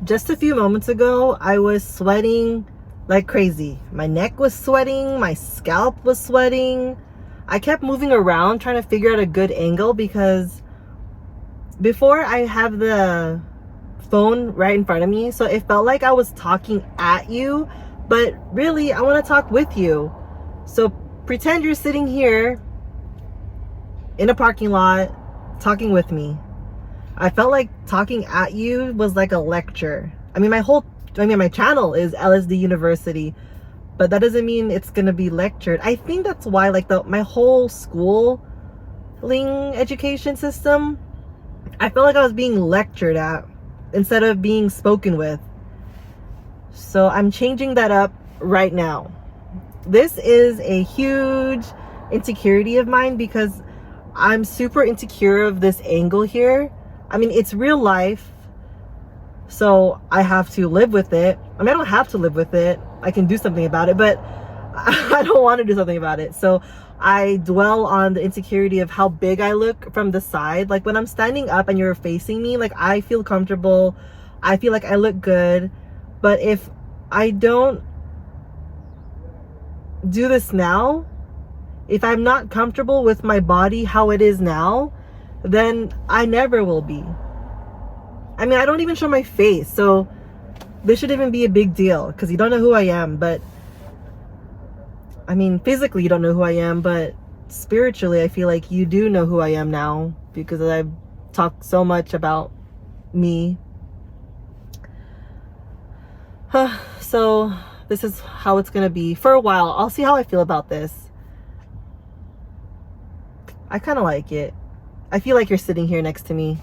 Just a few moments ago, I was sweating like crazy. My neck was sweating, my scalp was sweating. I kept moving around trying to figure out a good angle because before I have the phone right in front of me, so it felt like I was talking at you, but really I want to talk with you. So pretend you're sitting here in a parking lot talking with me. I felt like talking at you was like a lecture. My channel is LSD University, but that doesn't mean it's gonna be lectured. I think that's why my whole schooling education system, I felt like I was being lectured at instead of being spoken with. So I'm changing that up right now. This is a huge insecurity of mine because I'm super insecure of this angle here. It's real life, so I have to live with it. I don't have to live with it. I can do something about it, but I don't want to do something about it. So I dwell on the insecurity of how big I look from the side. Like when I'm standing up and you're facing me, like I feel comfortable. I feel like I look good. But if I don't do this now, if I'm not comfortable with my body how it is now, then I never will be. I don't even show my face, so this should even be a big deal because you don't know who I am. But physically you don't know who I am, but spiritually I feel like you do know who I am now because I've talked so much about me. So this is how it's gonna be for a while. I'll see how I feel about this. I kind of like it. I feel like you're sitting here next to me.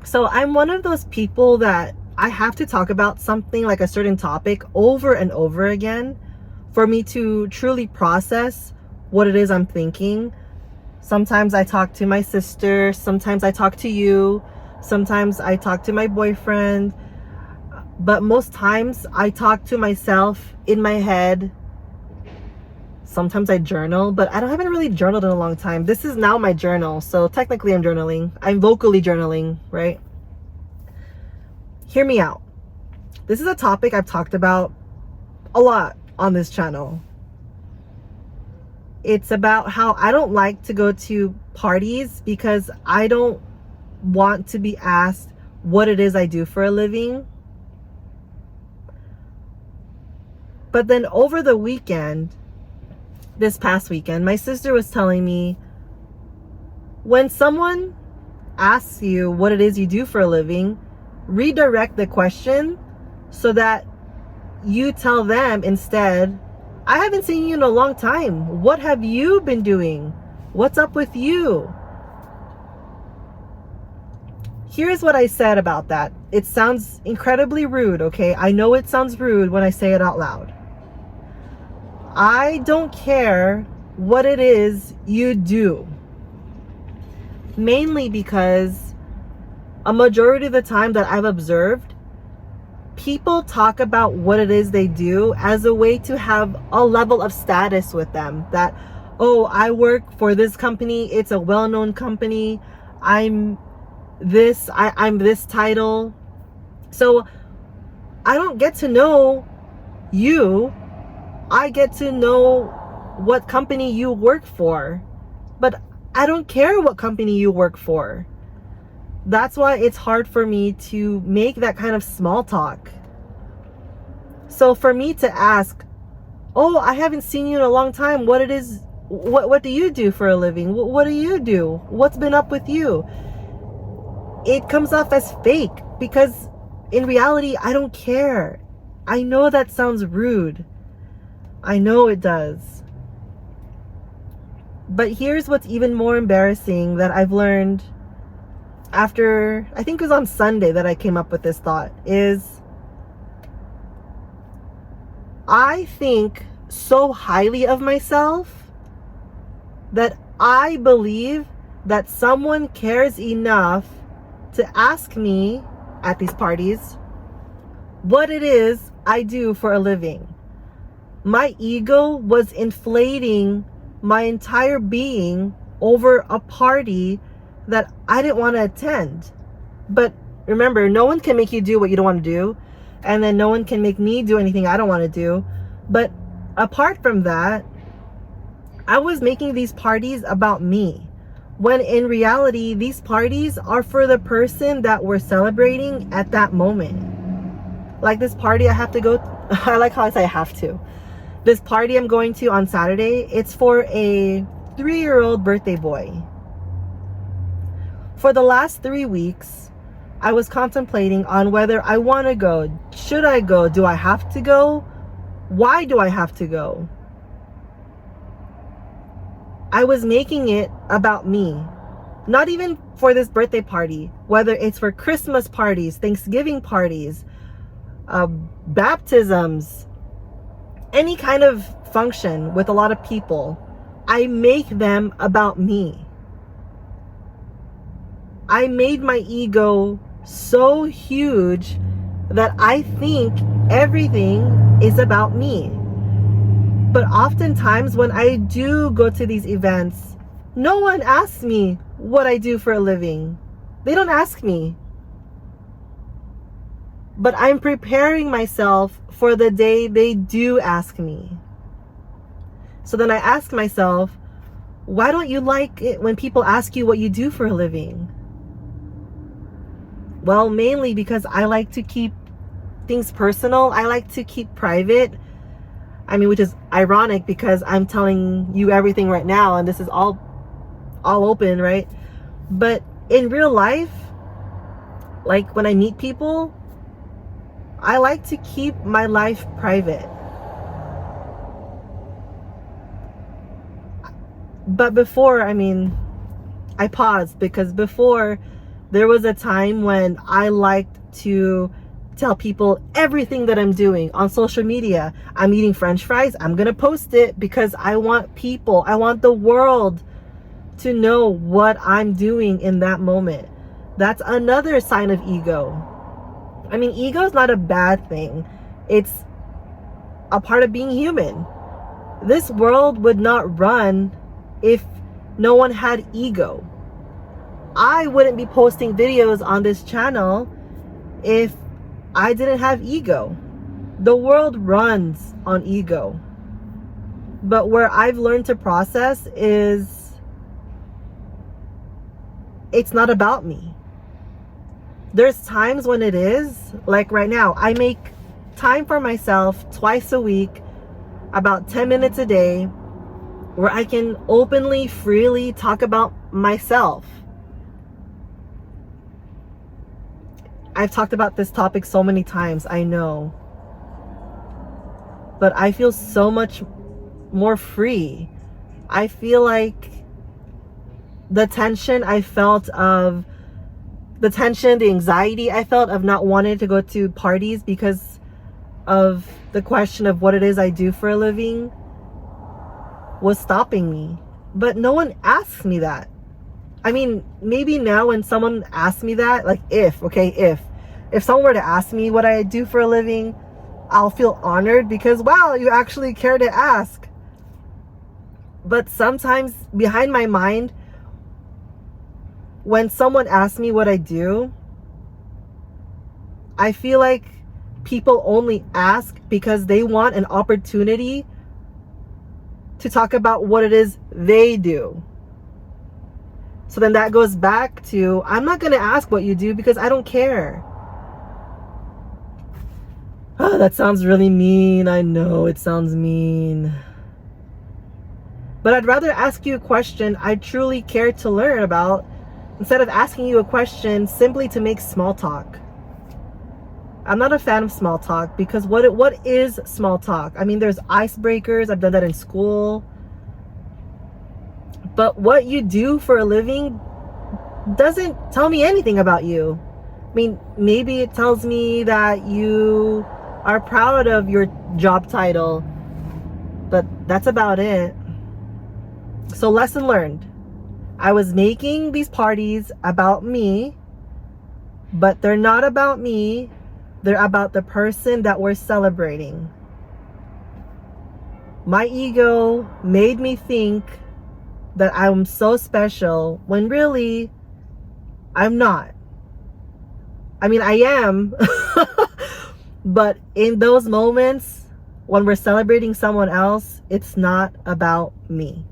So I'm one of those people that I have to talk about something, like a certain topic, over and over again for me to truly process what it is I'm thinking. Sometimes I talk to my sister, sometimes I talk to you, sometimes I talk to my boyfriend, but most times I talk to myself in my head. Sometimes I journal, but I haven't really journaled in a long time. This is now my journal, so technically I'm journaling. I'm vocally journaling, right? Hear me out. This is a topic I've talked about a lot on this channel. It's about how I don't like to go to parties because I don't want to be asked what it is I do for a living. But then over the weekend, this past weekend, my sister was telling me, when someone asks you what it is you do for a living, redirect the question so that you tell them instead, I haven't seen you in a long time. What have you been doing? What's up with you? Here's what I said about that. It sounds incredibly rude, okay? I know it sounds rude when I say it out loud. I don't care what it is you do. Mainly because a majority of the time that I've observed, people talk about what it is they do as a way to have a level of status with them. That, oh, I work for this company. It's a well-known company. I'm this title. So I don't get to know you. I get to know what company you work for, but I don't care what company you work for. That's why it's hard for me to make that kind of small talk. So for me to ask, oh, I haven't seen you in a long time. What do you do for a living? What do you do? What's been up with you? It comes off as fake because in reality, I don't care. I know that sounds rude. I know it does. But here's what's even more embarrassing that I've learned after, I think it was on Sunday that I came up with this thought, is I think so highly of myself that I believe that someone cares enough to ask me at these parties what it is I do for a living. My ego was inflating my entire being over a party that I didn't want to attend. But remember, no one can make you do what you don't want to do, and then no one can make me do anything I don't want to do. But apart from that, I was making these parties about me, when in reality, these parties are for the person that we're celebrating at that moment. Like this party I have to go, I like how I say I have to. This party I'm going to on Saturday, it's for a 3-year-old birthday boy. For the last 3 weeks, I was contemplating on whether I want to go. Should I go? Do I have to go? Why do I have to go? I was making it about me. Not even for this birthday party, whether it's for Christmas parties, Thanksgiving parties, baptisms, any kind of function with a lot of people, I make them about me. I made my ego so huge that I think everything is about me. But oftentimes when I do go to these events, no one asks me what I do for a living. They don't ask me. But I'm preparing myself for the day they do ask me. So then I ask myself, why don't you like it when people ask you what you do for a living? Well, mainly because I like to keep things personal. I like to keep private. I mean, which is ironic because I'm telling you everything right now and this is all open, right? But in real life, like when I meet people, I like to keep my life private. But before, I paused because before there was a time when I liked to tell people everything that I'm doing on social media. I'm eating French fries. I'm going to post it because I want the world to know what I'm doing in that moment. That's another sign of ego. Ego is not a bad thing. It's a part of being human. This world would not run if no one had ego. I wouldn't be posting videos on this channel if I didn't have ego. The world runs on ego. But where I've learned to process is it's not about me. There's times when it is, like right now, I make time for myself twice a week, about 10 minutes a day, where I can openly, freely talk about myself. I've talked about this topic so many times, I know. But I feel so much more free. I feel like the tension I felt of the anxiety I felt of not wanting to go to parties because of the question of what it is I do for a living was stopping me. But no one asks me that. Maybe now when someone asks me that, like if someone were to ask me what I do for a living, I'll feel honored because, wow, you actually care to ask. But sometimes behind my mind, when someone asks me what I do, I feel like people only ask because they want an opportunity to talk about what it is they do. So then that goes back to, I'm not going to ask what you do because I don't care. Oh, that sounds really mean. I know it sounds mean. But I'd rather ask you a question I truly care to learn about instead of asking you a question simply to make small talk. I'm not a fan of small talk because what is small talk? There's icebreakers. I've done that in school. But what you do for a living doesn't tell me anything about you. Maybe it tells me that you are proud of your job title, but that's about it. So lesson learned. I was making these parties about me, but they're not about me. They're about the person that we're celebrating. My ego made me think that I'm so special when really I'm not. I mean, I am. But in those moments when we're celebrating someone else, it's not about me.